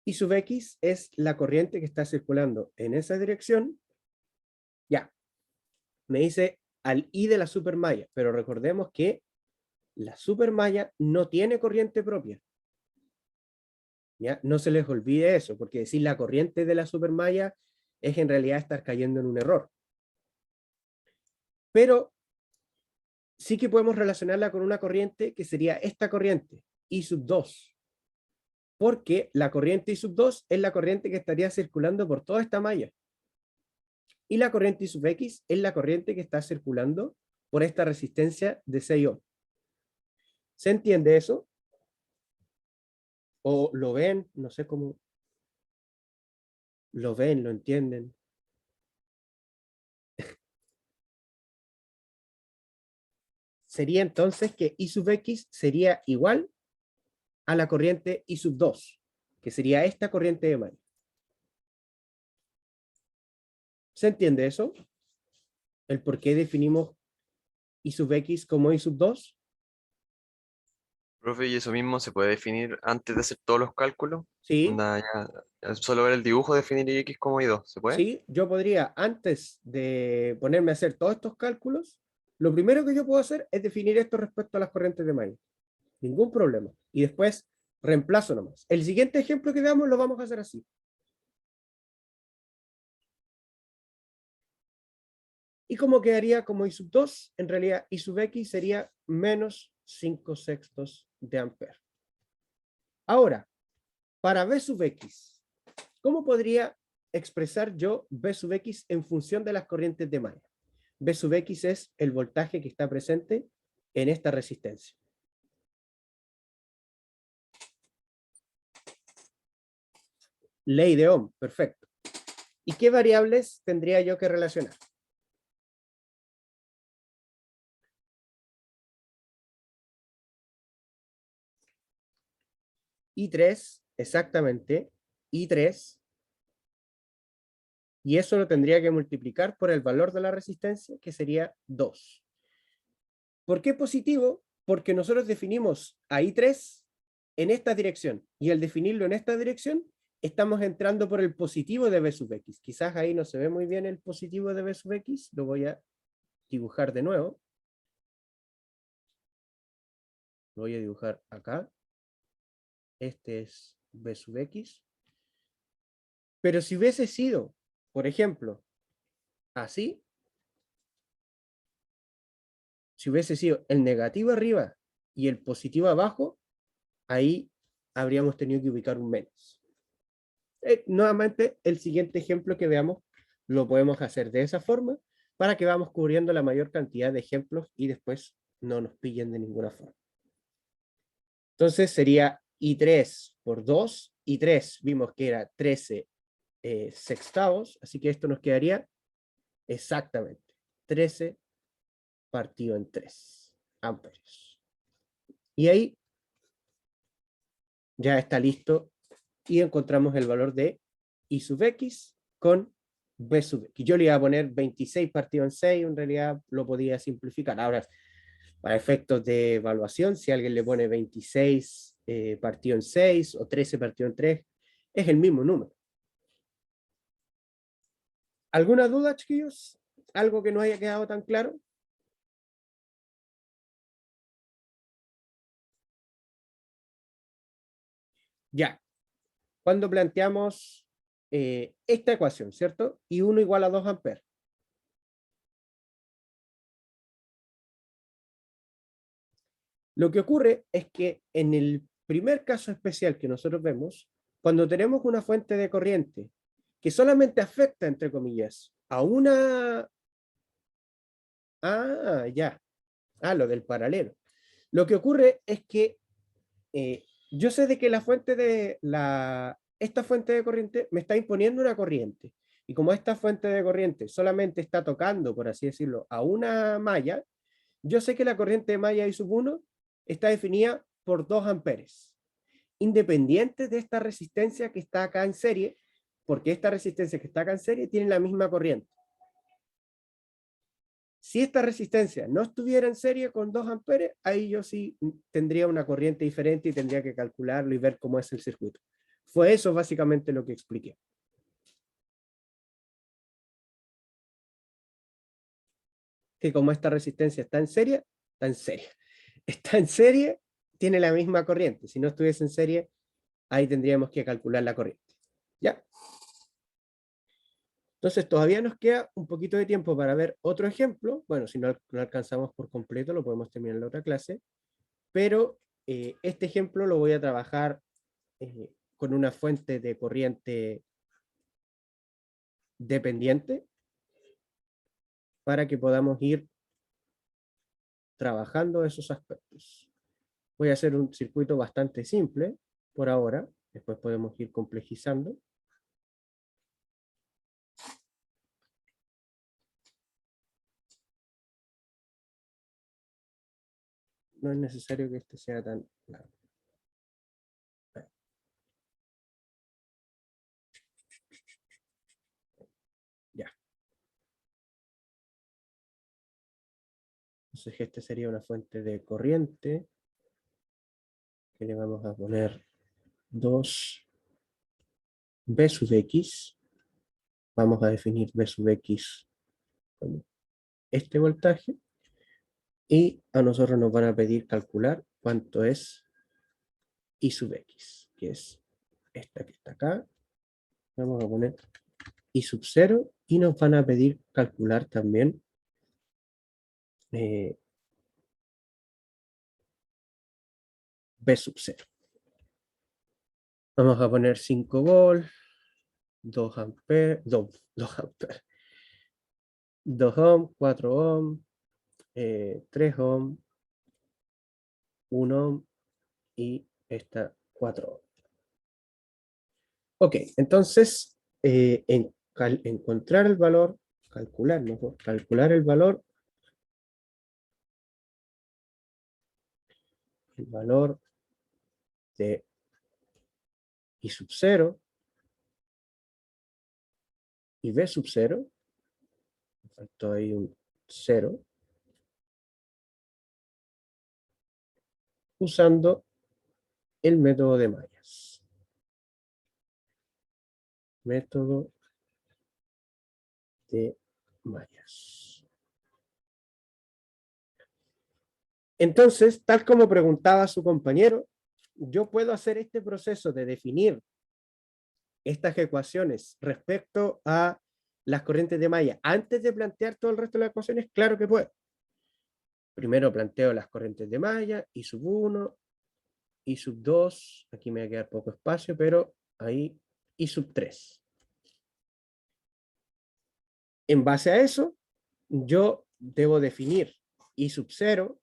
I sub X es la corriente que está circulando en esa dirección. Ya, me dice al I de la supermalla, pero recordemos que la supermalla no tiene corriente propia. ¿Ya? No se les olvide eso, porque decir la corriente de la supermalla es en realidad estar cayendo en un error. Pero sí que podemos relacionarla con una corriente que sería esta corriente, I sub 2. Porque la corriente I sub 2 es la corriente que estaría circulando por toda esta malla. Y la corriente I sub X es la corriente que está circulando por esta resistencia de 6 ohms. ¿Se entiende eso? ¿O lo ven? No sé cómo. ¿Lo ven? ¿Lo entienden? Sería entonces que I sub X sería igual a la corriente I sub 2, que sería esta corriente de malla. ¿Se entiende eso? ¿El por qué definimos I sub X como I sub 2? Profe, ¿y eso mismo se puede definir antes de hacer todos los cálculos? Sí, Onda, ya, solo ver el dibujo, definir X como Y2, ¿se puede? sí, yo podría, antes de ponerme a hacer todos estos cálculos, lo primero que yo puedo hacer es definir esto respecto a las corrientes de malla. Ningún problema. Y después reemplazo nomás. El siguiente ejemplo que veamos lo vamos a hacer así. ¿Y cómo quedaría como I sub 2? En realidad I sub X sería menos 5/6 de ampere. Ahora, para B sub X, ¿cómo podría expresar yo B sub X en función de las corrientes de malla? B sub X es el voltaje que está presente en esta resistencia. Ley de Ohm, perfecto. ¿Y qué variables tendría yo que relacionar? I3, exactamente, I3, y eso lo tendría que multiplicar por el valor de la resistencia, que sería 2. ¿Por qué positivo? Porque nosotros definimos a I3 en esta dirección, y al definirlo en esta dirección, estamos entrando por el positivo de B sub X. Quizás ahí no se ve muy bien el positivo de B sub X, lo voy a dibujar de nuevo. Lo voy a dibujar acá. Este es B sub X. Pero si hubiese sido, por ejemplo, así, si hubiese sido el negativo arriba y el positivo abajo, ahí habríamos tenido que ubicar un menos. Nuevamente, el siguiente ejemplo que veamos lo podemos hacer de esa forma para que vamos cubriendo la mayor cantidad de ejemplos y después no nos pillen de ninguna forma. Entonces sería I3 por 2, I3 vimos que era 13 sextavos, así que esto nos quedaría exactamente 13 partido en 3 amperios. Y ahí ya está listo y encontramos el valor de I sub X con B sub X. Yo le iba a poner 26 partido en 6, en realidad lo podía simplificar. Ahora, para efectos de evaluación, si alguien le pone 26 partido en 6 o 13 partido en 3, es el mismo número. ¿Alguna duda, chiquillos? ¿Algo que no haya quedado tan claro? Ya, cuando planteamos esta ecuación, ¿cierto? Y 1 igual a 2 amperes. Lo que ocurre es que en el primer caso especial que nosotros vemos, cuando tenemos una fuente de corriente que solamente afecta, entre comillas, a una... Ah, ya. Ah, lo del paralelo. Lo que ocurre es que yo sé de que esta fuente de corriente me está imponiendo una corriente. Y como esta fuente de corriente solamente está tocando, por así decirlo, a una malla, yo sé que la corriente de malla I sub 1 está definida por 2 amperes, independiente de esta resistencia que está acá en serie, porque esta resistencia que está acá en serie tiene la misma corriente. Si esta resistencia no estuviera en serie con 2 amperes, ahí yo sí tendría una corriente diferente y tendría que calcularlo y ver cómo es el circuito. Fue eso básicamente lo que expliqué. Que como esta resistencia está en serie, está en serie, tiene la misma corriente. Si no estuviese en serie, ahí tendríamos que calcular la corriente. ¿Ya? Entonces todavía nos queda un poquito de tiempo para ver otro ejemplo. Bueno, si no alcanzamos por completo, lo podemos terminar en la otra clase. Pero este ejemplo lo voy a trabajar con una fuente de corriente dependiente para que podamos ir trabajando esos aspectos. Voy a hacer un circuito bastante simple por ahora, después podemos ir complejizando. No es necesario que este sea tan largo. Ya. Entonces este sería una fuente de corriente que le vamos a poner 2 B sub X. Vamos a definir B sub X como este voltaje. Y a nosotros nos van a pedir calcular cuánto es I sub X, que es esta que está acá. Vamos a poner I sub 0 y nos van a pedir calcular también B sub 0. Vamos a poner 5 volts, 2 amperes, 2 amperes, 2 ohm, 4 ohm, 3 ohm, 1 ohm y esta 4 ohm. Ok, entonces encontrar el valor, calcular el valor de I sub 0 y B sub 0, faltó ahí un 0, usando el método de mallas. Método de mallas. Entonces, tal como preguntaba su compañero, yo puedo hacer este proceso de definir estas ecuaciones respecto a las corrientes de malla antes de plantear todo el resto de las ecuaciones. Claro que puedo. Primero planteo las corrientes de malla, I sub 1, I sub 2, aquí me va a quedar poco espacio, pero ahí I sub 3. En base a eso, yo debo definir I sub 0,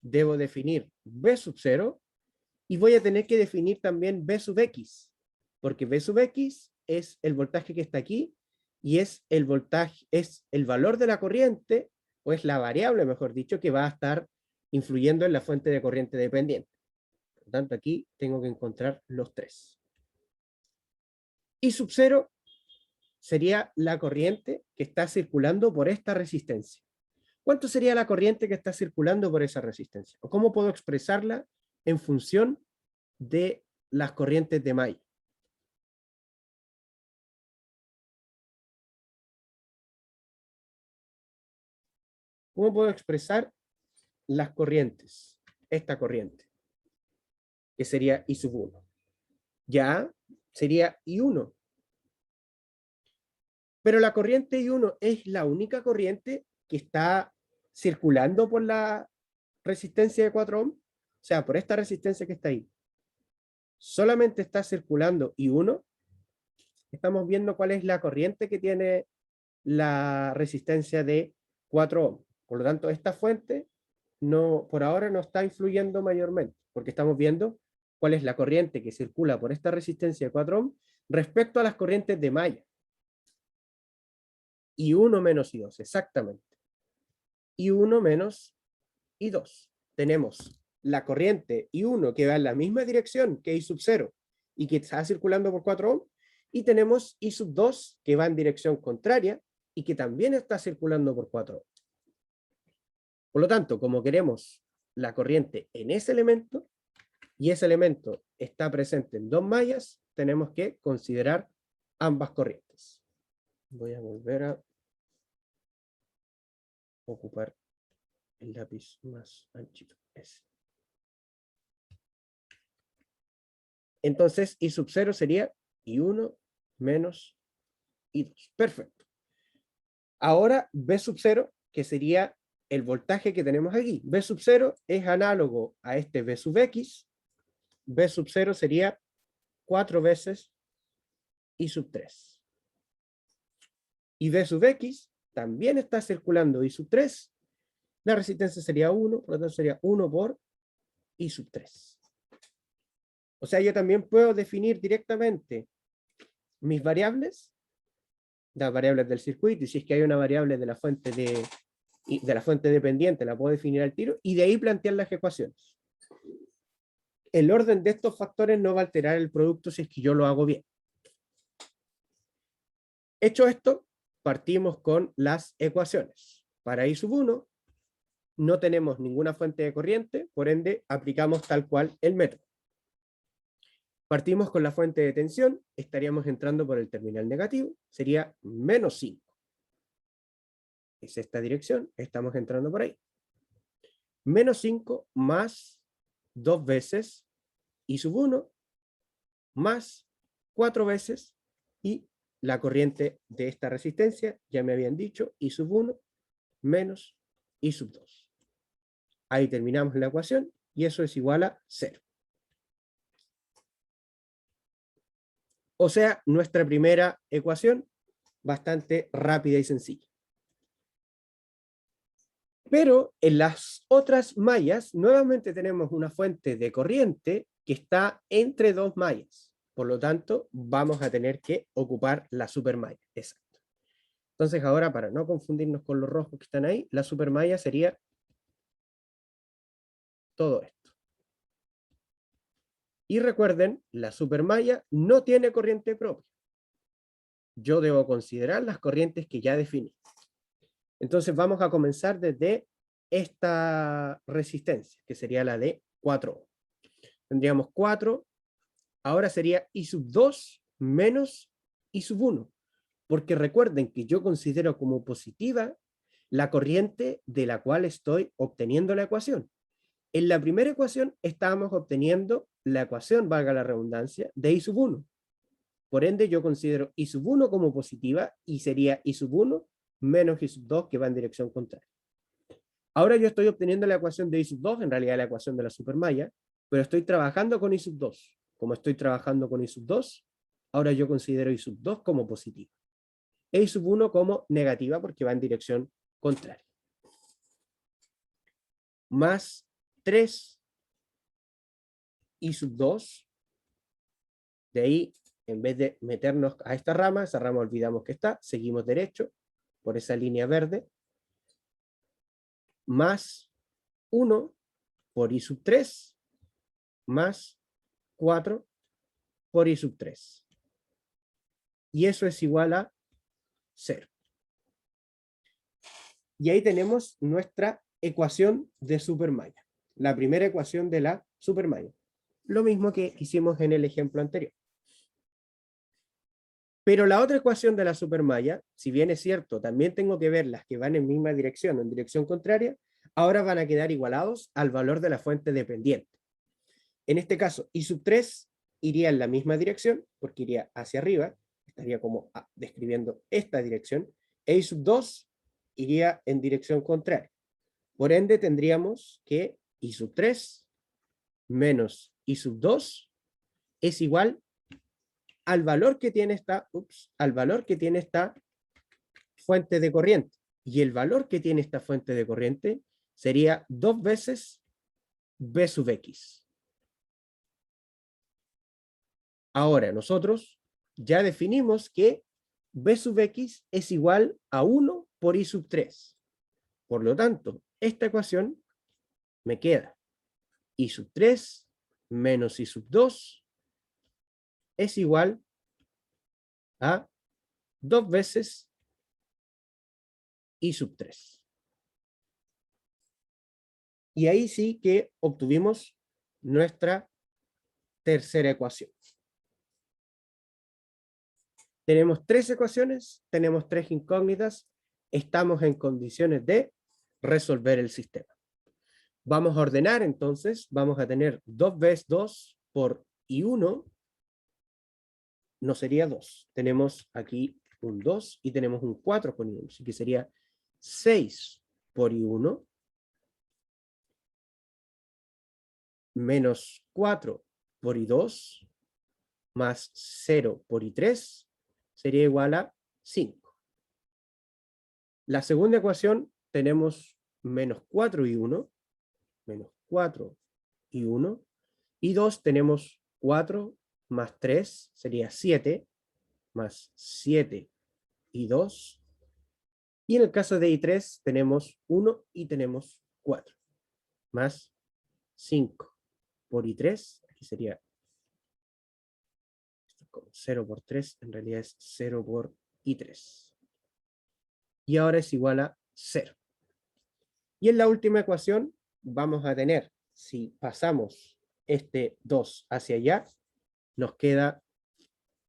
debo definir B sub 0, y voy a tener que definir también B sub X, porque B sub X es el voltaje que está aquí, y es el voltaje, es el valor de la corriente, o es la variable, mejor dicho, que va a estar influyendo en la fuente de corriente dependiente. Por lo tanto, aquí tengo que encontrar los tres. I sub 0 sería la corriente que está circulando por esta resistencia. ¿Cuánto sería la corriente que está circulando por esa resistencia? ¿O cómo puedo expresarla en función de las corrientes de malla? ¿Cómo puedo expresar las corrientes? Esta corriente, que sería I sub 1. Ya sería I1. Pero la corriente I1 es la única corriente que está circulando por la resistencia de 4 ohms, o sea, por esta resistencia que está ahí, solamente está circulando I1, estamos viendo cuál es la corriente que tiene la resistencia de 4 ohms. Por lo tanto, esta fuente no, por ahora no está influyendo mayormente, porque estamos viendo cuál es la corriente que circula por esta resistencia de 4 ohms respecto a las corrientes de malla. I1 menos I2, exactamente. I1 menos I2. Tenemos la corriente I1 que va en la misma dirección que I sub 0 y que está circulando por 4 ohms, y tenemos I sub 2 que va en dirección contraria y que también está circulando por 4 ohms. Por lo tanto, como queremos la corriente en ese elemento, y ese elemento está presente en 2 mallas, tenemos que considerar ambas corrientes. Voy a volver a ocupar el lápiz más anchito. Ese. Entonces, I sub 0 sería I1 menos I2. Perfecto. Ahora, B sub 0, que sería el voltaje que tenemos aquí. B sub 0 es análogo a este B sub X. B sub 0 sería 4 veces I sub 3. Y B sub X también está circulando I sub 3. La resistencia sería 1, por lo tanto sería 1 por I sub 3. O sea, yo también puedo definir directamente mis variables, las variables del circuito, y si es que hay una variable de la fuente dependiente, la puedo definir al tiro, y de ahí plantear las ecuaciones. El orden de estos factores no va a alterar el producto si es que yo lo hago bien. Hecho esto, partimos con las ecuaciones. Para I sub 1, no tenemos ninguna fuente de corriente, por ende, aplicamos tal cual el método. Partimos con la fuente de tensión, estaríamos entrando por el terminal negativo, sería menos 5. Es esta dirección, estamos entrando por ahí. Menos 5 más 2 veces I sub 1 más 4 veces y la corriente de esta resistencia, ya me habían dicho, I sub 1 menos I sub 2. Ahí terminamos la ecuación y eso es igual a 0. O sea, nuestra primera ecuación, bastante rápida y sencilla. Pero en las otras mallas, nuevamente tenemos una fuente de corriente que está entre 2 mallas. Por lo tanto, vamos a tener que ocupar la supermalla. Exacto. Entonces ahora, para no confundirnos con los rojos que están ahí, la supermalla sería todo esto. Y recuerden, la supermalla no tiene corriente propia. Yo debo considerar las corrientes que ya definí. Entonces vamos a comenzar desde esta resistencia, que sería la de 4 ohms. Tendríamos 4, ahora sería I sub 2 menos I sub 1, porque recuerden que yo considero como positiva la corriente de la cual estoy obteniendo la ecuación. En la primera ecuación estábamos obteniendo la ecuación, valga la redundancia, de I sub 1. Por ende, yo considero I sub 1 como positiva y sería I sub 1 menos I sub 2 que va en dirección contraria. Ahora yo estoy obteniendo la ecuación de I sub 2, en realidad la ecuación de la supermalla, pero estoy trabajando con I sub 2. Como estoy trabajando con I sub 2, ahora yo considero I sub 2 como positiva. E I sub 1 como negativa porque va en dirección contraria. Más 3 I sub 2. De ahí, en vez de meternos a esta rama, esa rama olvidamos que está, seguimos derecho por esa línea verde, más 1 por I sub 3, más 4 por I sub 3. Y eso es igual a 0. Y ahí tenemos nuestra ecuación de supermalla. La primera ecuación de la supermalla. Lo mismo que hicimos en el ejemplo anterior. Pero la otra ecuación de la supermalla, si bien es cierto, también tengo que ver las que van en misma dirección o en dirección contraria, ahora van a quedar igualados al valor de la fuente dependiente. En este caso, I sub 3 iría en la misma dirección, porque iría hacia arriba, estaría como describiendo esta dirección, e I sub 2 iría en dirección contraria. Por ende, tendríamos que I sub 3 menos I sub 2 es igual al valor que tiene al valor que tiene esta fuente de corriente. Y el valor que tiene esta fuente de corriente sería 2 veces B sub X. Ahora, nosotros ya definimos que B sub X es igual a 1 por I sub 3. Por lo tanto, esta ecuación me queda I sub 3 menos I sub 2 es igual a 2 veces I sub 3. Y ahí sí que obtuvimos nuestra tercera ecuación. Tenemos 3 ecuaciones, tenemos 3 incógnitas, estamos en condiciones de resolver el sistema. Vamos a ordenar entonces, vamos a tener 2 veces 2 por I1, no sería 2. Tenemos aquí un 2 y tenemos un 4 con I1, así que sería 6 por I1 menos 4 por I2 más 0 por I3 sería igual a 5. La segunda ecuación tenemos menos 4I1, menos 4I1, y 2 tenemos 4 más 3 sería 7, más 7I2, y en el caso de I3 tenemos 1 y tenemos 4, más 5 por I3, aquí sería 0 por 3, en realidad es 0 por I3. Y ahora es igual a 0. Y en la última ecuación vamos a tener, si pasamos este 2 hacia allá, nos queda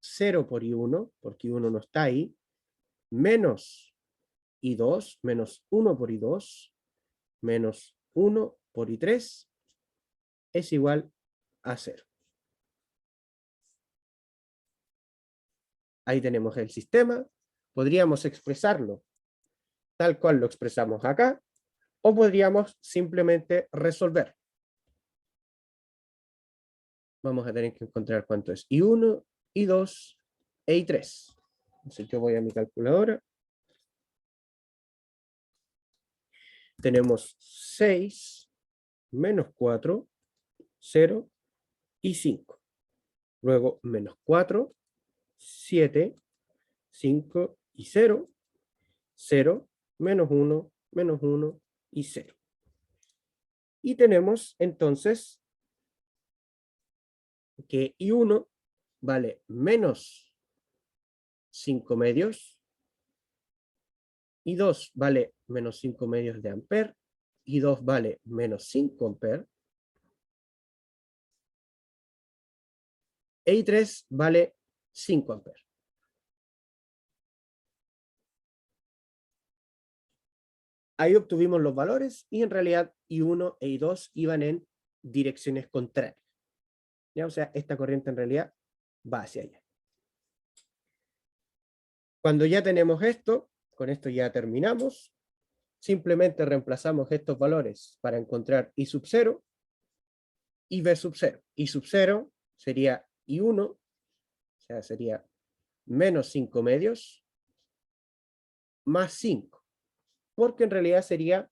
0 por I1, porque I1 no está ahí, menos I2, menos 1 por I2, menos 1 por I3, es igual a 0. Ahí tenemos el sistema. Podríamos expresarlo tal cual lo expresamos acá, o podríamos simplemente resolver. Vamos a tener que encontrar cuánto es I1, I2 e I3. Entonces yo voy a mi calculadora. Tenemos 6 menos 4, 0 y 5. Luego menos 4, 7, 5 y 0, 0, menos 1 y 0. Y tenemos entonces que I1 vale menos 5 medios, I2 vale menos 5 medios de amper, I2 vale menos 5 amper, e I3 vale 5 amper. Ahí obtuvimos los valores y en realidad I1 e I2 iban en direcciones contrarias. ¿Ya? O sea, esta corriente en realidad va hacia allá. Cuando ya tenemos esto, con esto ya terminamos, simplemente reemplazamos estos valores para encontrar I sub 0 y V sub 0. I sub 0 sería I1, o sea, sería menos 5 medios, más 5, porque en realidad sería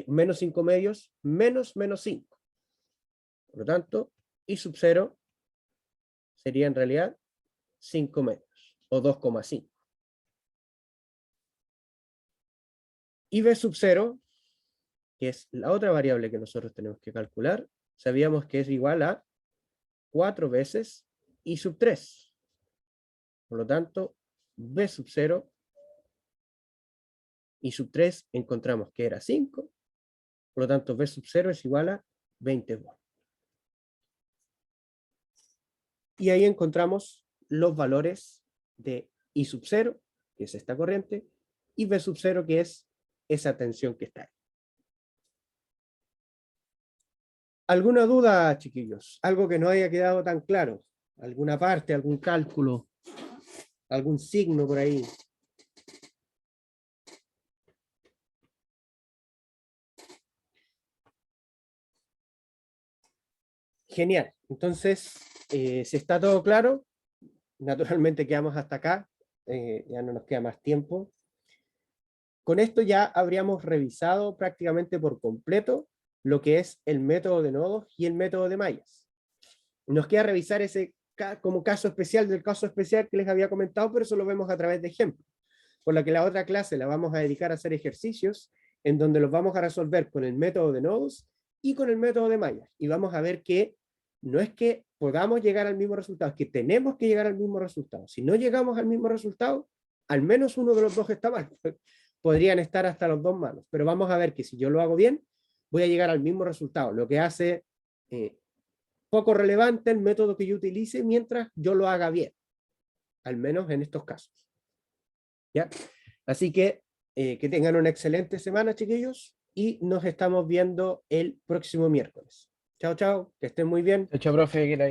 menos 5 medios menos menos 5. Por lo tanto, I sub 0 sería en realidad 5 medios, o 2,5. Y V sub 0, que es la otra variable que nosotros tenemos que calcular, sabíamos que es igual a 4 veces I sub 3. Por lo tanto, V sub 0, I sub 3 encontramos que era 5. Por lo tanto, V sub 0 es igual a 20 volts. Y ahí encontramos los valores de I sub 0, que es esta corriente, y V sub 0, que es esa tensión que está ahí. ¿Alguna duda, chiquillos? ¿Algo que no haya quedado tan claro? ¿Alguna parte, algún cálculo, algún signo por ahí? Genial. Entonces, si está todo claro, naturalmente quedamos hasta acá. Ya no nos queda más tiempo. Con esto ya habríamos revisado prácticamente por completo lo que es el método de nodos y el método de mallas. Nos queda revisar ese como caso especial del caso especial que les había comentado, pero eso lo vemos a través de ejemplos. Por lo que la otra clase la vamos a dedicar a hacer ejercicios en donde los vamos a resolver con el método de nodos y con el método de mallas. Y vamos a ver que no es que podamos llegar al mismo resultado, es que tenemos que llegar al mismo resultado. Si no llegamos al mismo resultado, al menos uno de los dos está mal. Podrían estar hasta los dos malos, pero vamos a ver que si yo lo hago bien, voy a llegar al mismo resultado, lo que hace poco relevante el método que yo utilice mientras yo lo haga bien, al menos en estos casos. ¿Ya? Así que tengan una excelente semana, chiquillos, y nos estamos viendo el próximo miércoles. Chao, chao, que estén muy bien. De hecho, profe, que la